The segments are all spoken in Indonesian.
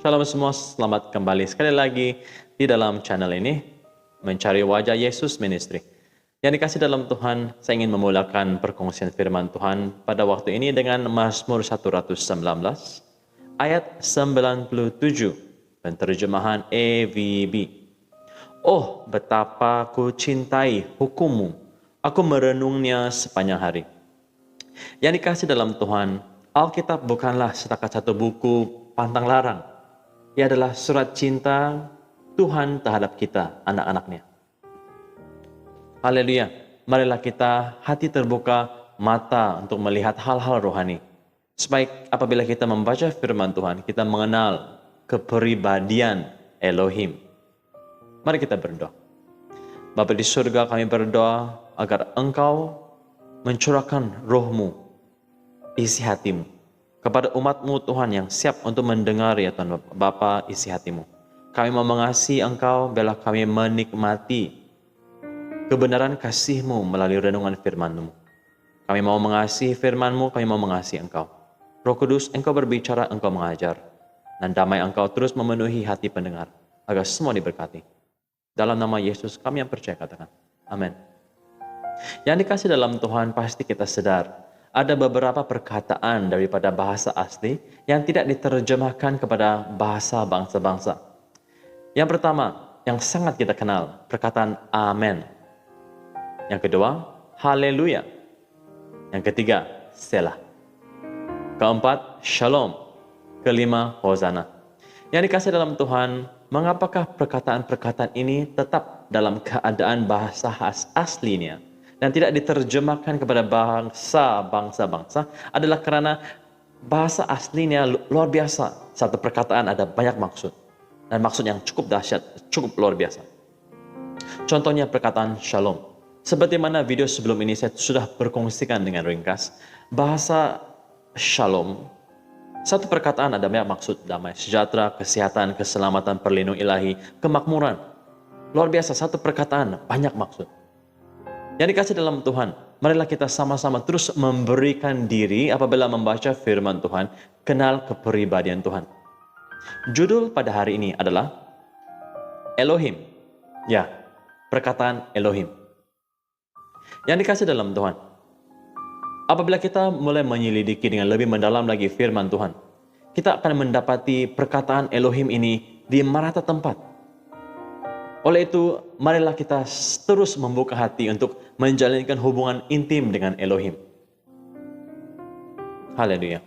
Shalom semua, selamat kembali sekali lagi di dalam channel ini, Mencari Wajah Yesus Ministry. Yang dikasih dalam Tuhan, saya ingin memulakan perkongsian firman Tuhan pada waktu ini dengan Mazmur 119, ayat 97, penterjemahan EVB. Oh, betapa ku cintai hukum-Mu, aku merenungnya sepanjang hari. Yang dikasih dalam Tuhan, Alkitab bukanlah setakat satu buku pantang larang. Ia adalah surat cinta Tuhan terhadap kita, anak-anaknya. Haleluya. Marilah kita hati terbuka, mata untuk melihat hal-hal rohani. Supaya apabila kita membaca firman Tuhan, kita mengenal kepribadian Elohim. Mari kita berdoa. Bapa di surga, kami berdoa agar Engkau mencurahkan roh-Mu, isi hatimu, kepada umat-Mu Tuhan yang siap untuk mendengar ya Tuhan Bapa, isi hatimu. Kami mau mengasihi Engkau, biarlah kami menikmati kebenaran kasih-Mu melalui renungan firman-Mu. Kami mau mengasihi firman-Mu, kami mau mengasihi Engkau. Roh Kudus, Engkau berbicara, Engkau mengajar. Dan damai Engkau terus memenuhi hati pendengar, agar semua diberkati. Dalam nama Yesus kami yang percaya katakan, amin. Yang dikasih dalam Tuhan, pasti kita sadar, ada beberapa perkataan daripada bahasa asli yang tidak diterjemahkan kepada bahasa bangsa-bangsa. Yang pertama, yang sangat kita kenal, perkataan amen. Yang kedua, haleluya. Yang ketiga, selah. Keempat, shalom. Kelima, hosana. Yang dikasih dalam Tuhan, mengapakah perkataan-perkataan ini tetap dalam keadaan bahasa aslinya dan tidak diterjemahkan kepada bangsa-bangsa adalah karena bahasa aslinya luar biasa. Satu perkataan ada banyak maksud. Dan maksud yang cukup dahsyat, cukup luar biasa. Contohnya perkataan shalom. Seperti mana video sebelum ini saya sudah berkongsikan dengan ringkas. Bahasa shalom, satu perkataan ada banyak maksud. Damai sejahtera, kesehatan, keselamatan, perlindungan ilahi, kemakmuran. Luar biasa, satu perkataan banyak maksud. Yang dikasih dalam Tuhan, marilah kita sama-sama terus memberikan diri apabila membaca firman Tuhan, kenal kepribadian Tuhan. Judul pada hari ini adalah Elohim. Ya, perkataan Elohim. Yang dikasih dalam Tuhan, apabila kita mulai menyelidiki dengan lebih mendalam lagi firman Tuhan, kita akan mendapati perkataan Elohim ini di merata tempat. Oleh itu, marilah kita terus membuka hati untuk menjalankan hubungan intim dengan Elohim. Haleluya.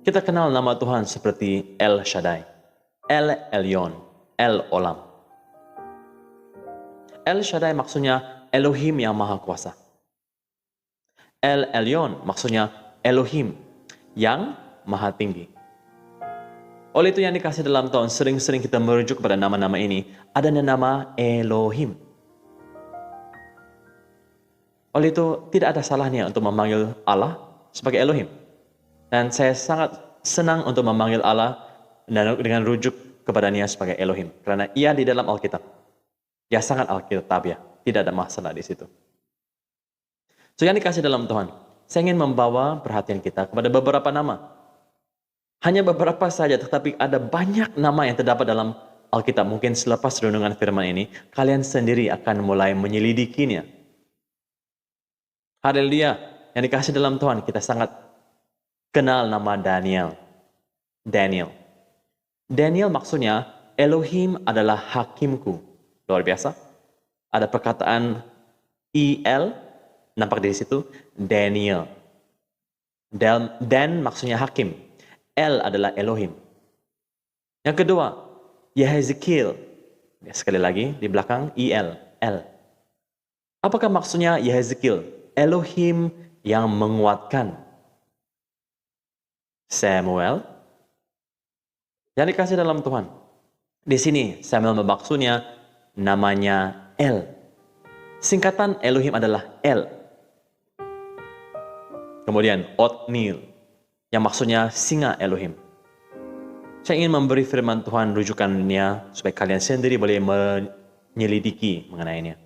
Kita kenal nama Tuhan seperti El Shaddai, El Elyon, El Olam. El Shaddai maksudnya Elohim yang Maha Kuasa. El Elyon maksudnya Elohim yang Maha Tinggi. Oleh itu yang dikasih dalam Tuhan, sering-sering kita merujuk kepada nama-nama ini. Ada nama Elohim. Oleh itu tidak ada salahnya untuk memanggil Allah sebagai Elohim. Dan saya sangat senang untuk memanggil Allah dengan rujuk kepadanya sebagai Elohim. Karena ia di dalam Alkitab. Dia sangat Alkitabiah. Tidak ada masalah di situ. So yang dikasih dalam Tuhan, saya ingin membawa perhatian kita kepada beberapa nama. Hanya beberapa saja, tetapi ada banyak nama yang terdapat dalam Alkitab. Mungkin selepas renungan firman ini, kalian sendiri akan mulai menyelidikinya. Haleluya. Yang dikasih dalam Tuhan, kita sangat kenal nama Daniel. Daniel maksudnya, Elohim adalah hakimku. Luar biasa. Ada perkataan El, nampak di situ, Daniel. Dan maksudnya hakim. El adalah Elohim. Yang kedua, Yehezkiel. Sekali lagi, di belakang El. Apakah maksudnya Yehezkiel? Elohim yang menguatkan. Samuel. Yang dikasih dalam Tuhan. Di sini, Samuel maksudnya namanya El. Singkatan Elohim adalah El. Kemudian, Othniel, yang maksudnya singa Elohim. Saya ingin memberi firman Tuhan rujukannya supaya kalian sendiri boleh menyelidiki mengenainya.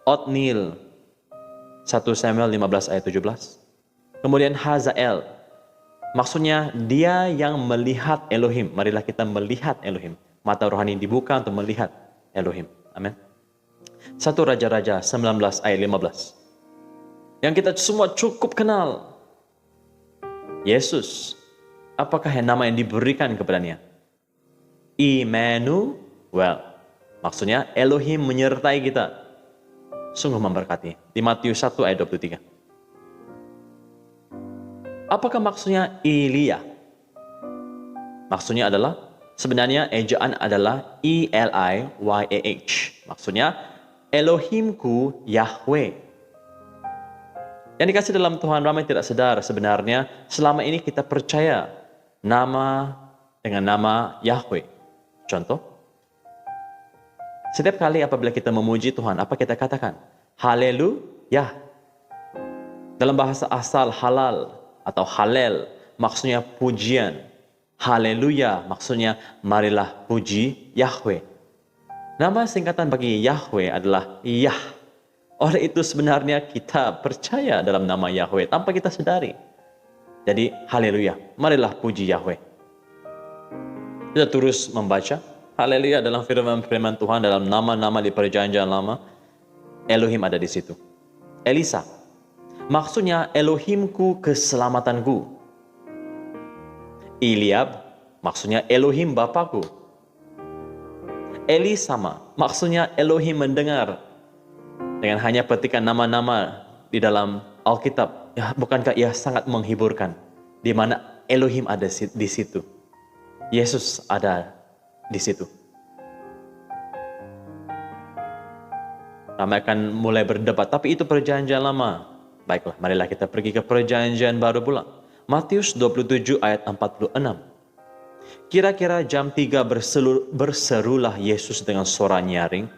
Othniel, 1 Samuel 15 ayat 17. Kemudian Hazael, Maksudnya dia yang melihat Elohim. Marilah kita melihat Elohim. Mata rohani dibuka untuk melihat Elohim. Amin. 1 Raja-Raja 19 ayat 15. Yang kita semua cukup kenal. Yesus. Apakah nama yang diberikan kepadanya? Immanuel. Maksudnya Elohim menyertai kita. Sungguh memberkati. Di Matius 1 ayat 23. Apakah maksudnya Elia? Maksudnya adalah, sebenarnya ejaan adalah Eliyah. Maksudnya Elohimku Yahweh. Yang dikasih dalam Tuhan, ramai tidak sadar sebenarnya selama ini kita percaya nama dengan nama Yahweh. Contoh, setiap kali apabila kita memuji Tuhan, apa kita katakan? Haleluya. Dalam bahasa asal halal atau halel, maksudnya pujian. Haleluya, maksudnya marilah puji Yahweh. Nama singkatan bagi Yahweh adalah Yah. Oleh itu sebenarnya kita percaya dalam nama Yahweh tanpa kita sadari. Jadi haleluya, marilah puji Yahweh. Kita terus membaca haleluya dalam firman Tuhan, dalam nama-nama di perjanjian lama. Elohim ada di situ. Elisa, maksudnya Elohimku keselamatanku. Eliab, maksudnya Elohim Bapakku. Elisama, maksudnya Elohim mendengar. Dengan hanya petikan nama-nama di dalam Alkitab, ya, bukankah ia sangat menghiburkan? Di mana Elohim ada di situ. Yesus ada di situ. Ramai akan mulai berdebat, tapi itu perjanjian lama. Baiklah, marilah kita pergi ke perjanjian baru pula. Matius 27 ayat 46. Kira-kira jam 3 berserulah Yesus dengan suara nyaring,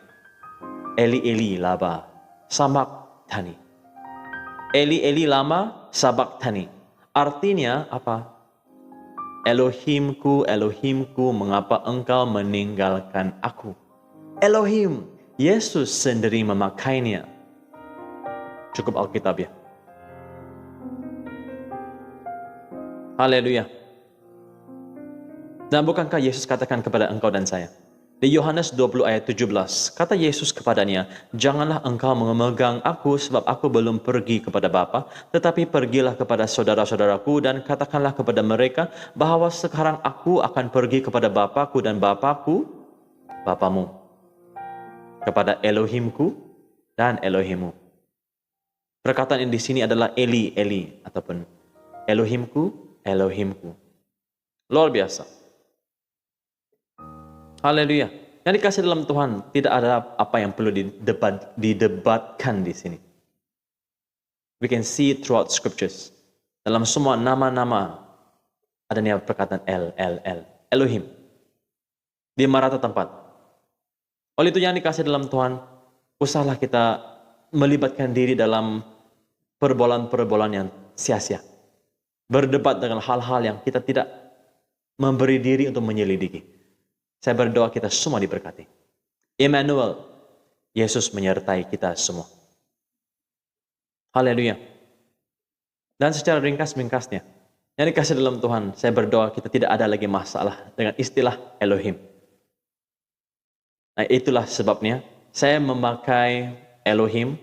Eli Eli lama sabachthani. Eli Eli lama sabachthani. Artinya apa? Elohimku, Elohimku, mengapa engkau meninggalkan aku? Elohim, Yesus sendiri memakainya. Cukup Alkitab ya. Haleluya. Dan bukankah Yesus katakan kepada engkau dan saya? Di Yohanes 20 ayat 17, kata Yesus kepadanya, janganlah engkau memegang aku sebab aku belum pergi kepada Bapa, tetapi pergilah kepada saudara-saudaraku dan katakanlah kepada mereka bahwa sekarang aku akan pergi kepada Bapakku dan Bapakku, Bapamu, kepada Elohimku dan Elohimmu. Perkataan ini di sini adalah Eli, Eli, ataupun Elohimku, Elohimku. Luar biasa. Haleluya. Yang dikasih dalam Tuhan, tidak ada apa yang perlu didebatkan di sini. We can see it throughout scriptures. Dalam semua nama-nama adanya perkataan El, Elohim. Di merata tempat. Oleh itu yang dikasih dalam Tuhan, usahlah kita melibatkan diri dalam perbolan-perbolan yang sia-sia. Berdebat dengan hal-hal yang kita tidak memberi diri untuk menyelidiki. Saya berdoa kita semua diberkati. Immanuel, Yesus menyertai kita semua. Haleluya. Dan secara ringkas-ringkasnya, yang dikasih dalam Tuhan, saya berdoa kita tidak ada lagi masalah dengan istilah Elohim. Nah, itulah sebabnya saya memakai Elohim.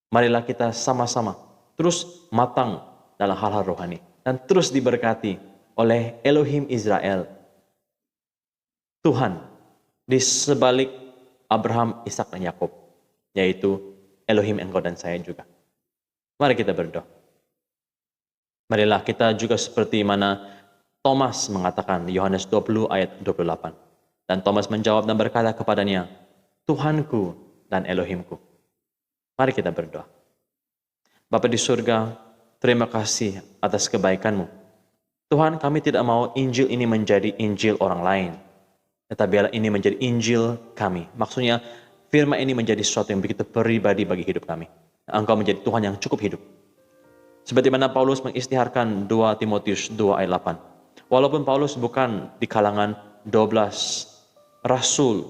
Marilah kita sama-sama terus matang dalam hal-hal rohani dan terus diberkati oleh Elohim Israel. Tuhan di sebalik Abraham, Ishak dan Yakub, yaitu Elohim engkau dan saya juga. Mari kita berdoa. Marilah kita juga seperti mana Thomas mengatakan di Yohanes 20 ayat 28. Dan Thomas menjawab dan berkata kepadanya, Tuhanku dan Elohimku. Mari kita berdoa. Bapa di surga, terima kasih atas kebaikan-Mu. Tuhan, kami tidak mau Injil ini menjadi Injil orang lain. Tetapi biarlah ini menjadi Injil kami. Maksudnya firman ini menjadi sesuatu yang begitu pribadi bagi hidup kami. Engkau menjadi Tuhan yang cukup hidup. Seperti mana Paulus mengisytiharkan 2 Timotius 2 ayat 8. Walaupun Paulus bukan di kalangan 12 rasul,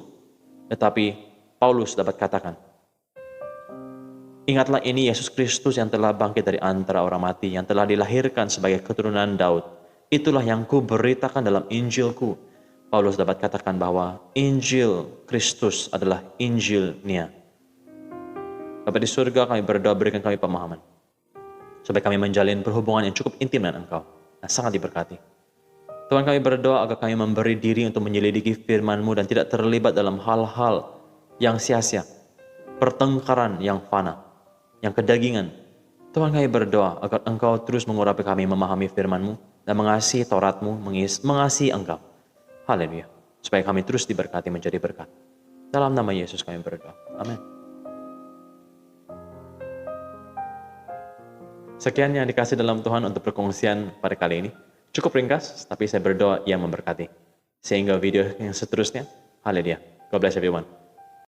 tetapi Paulus dapat katakan, Ingatlah ini Yesus Kristus yang telah bangkit dari antara orang mati, yang telah dilahirkan sebagai keturunan Daud. Itulah yang ku beritakan dalam Injilku. Paulus dapat katakan bahwa Injil Kristus adalah Injilnya. Bapa di surga, kami berdoa berikan kami pemahaman, supaya kami menjalin perhubungan yang cukup intim dengan Engkau, yang sangat diberkati. Tuhan, kami berdoa agar kami memberi diri untuk menyelidiki firman-Mu dan tidak terlibat dalam hal-hal yang sia-sia, pertengkaran yang fana, yang kedagingan. Tuhan, kami berdoa agar Engkau terus mengurapi kami memahami firman-Mu dan mengasihi Taurat-Mu, mengasihi Engkau. Haleluya. Supaya kami terus diberkati menjadi berkat. Dalam nama Yesus kami berdoa. Amin. Sekian yang dikasih dalam Tuhan untuk perkongsian pada kali ini. Cukup ringkas, tapi saya berdoa yang memberkati. Sehingga video yang seterusnya, haleluya. God bless everyone.